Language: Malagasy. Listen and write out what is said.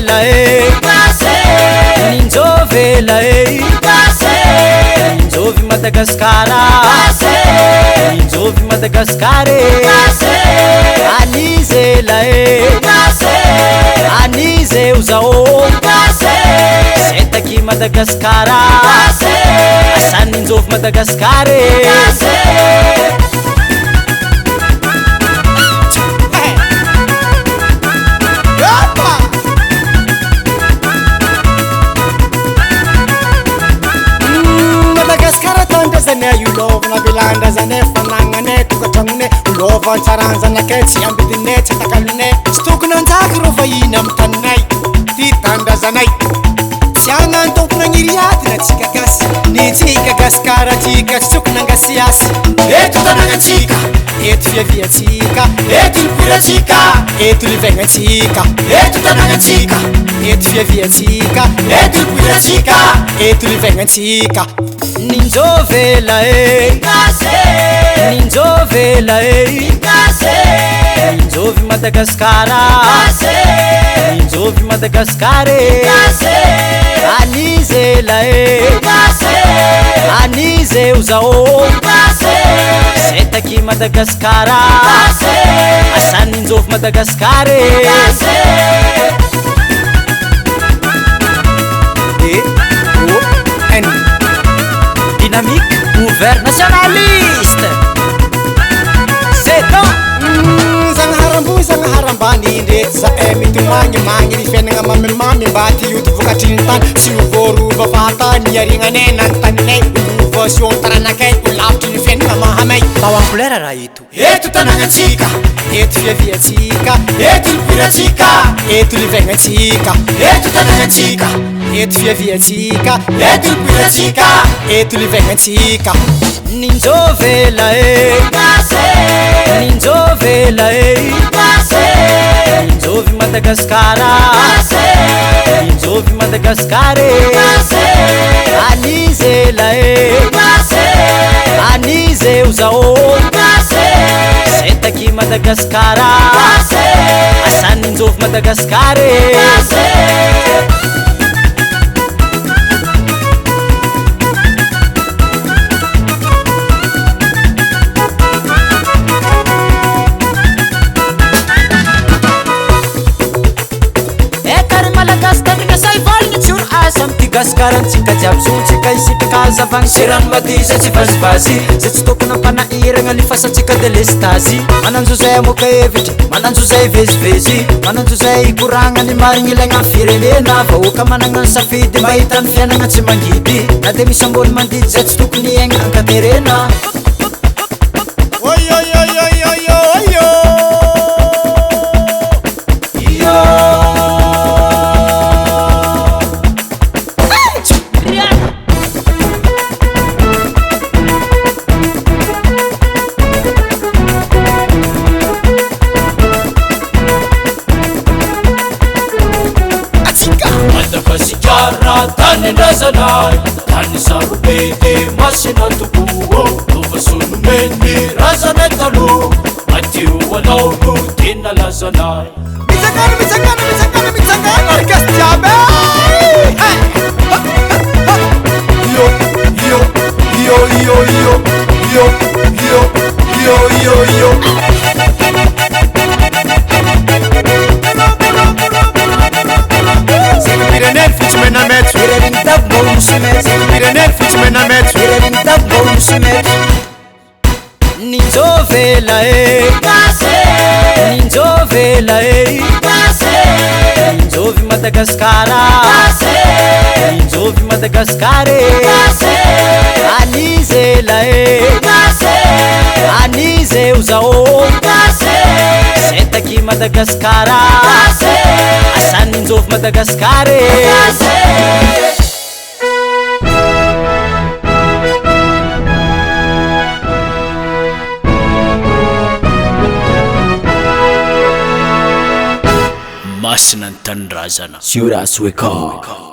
Ninzovela Ninzovela Ninzovi Madagascara Ninzovi Madagascar Anizela Anize uzao Senta aqui Madagascar Asa Ninzovi Madagascar Ulovana bilanda zane fanangane tukatangne ulovan charanzana ketsi ambidine chatakalne stukna ntakro fayina mtanai titanda zanai siangan tokna ngiriatina chikagas ni chikagas kara chikas stukna ngasias etu tananga chika etu via chika etu pura chika etu livenga chika etu tananga chika etu via chika etu pura chika etu livenga chika Ninzovela Ninzovela Ninzovi Madagascar Ninzovi Madagascar Anizela Anize uzao Senta aqui Madagascar Asa Ninzovi Madagascar Dynamique ouvert nationaliste c'est donc Zangarambani ndetsa mitumanya mangi difenga mamemami bati yutu vokatintan siuvoru bafata niyaringa nenan tanne version taranake ulafti difenga mahamai tawang kulera raitu etu tananga chika etu via chika etu pura chika etu livenga chika etu tananga chika etu via chika etu pura chika etu livenga chika Ninzovela Ninzovela Ninzovi Madagascar Ninzovi Madagascar Anizela Anize uzao Senta aqui Madagascar Asa Ninzovi Madagascar Gaskarantsika jiaby zontsika isika kazavagny serano madiza tsy vazivazy zay tsy tokony ampanahiragna lifasantsika de lestazy mananjo zay amoka hevitry mananjo zay vezivezy mananjo zay ikoragna ny marigny ilaigna amin'ny firenena vahoaka managna ny safidy mahita ny fiainagna tsy mangidy na de misy ambony mandidy zay tsy tokony iaigna ankaterena Tani razanai, tani sarubete, masina tubuo, tuva sunu meni razanetalu, matiu walaunu tina lazanai. Mitsangana, orkestrabe. Yo. Ninzovela Ninzovela Ninzovi Madagascar Ninzovi Madagascar Anizela Anize uzao Senta aqui Madagascar Asa Ninzovi Madagascar Masnan Tanrazana Sura Sweka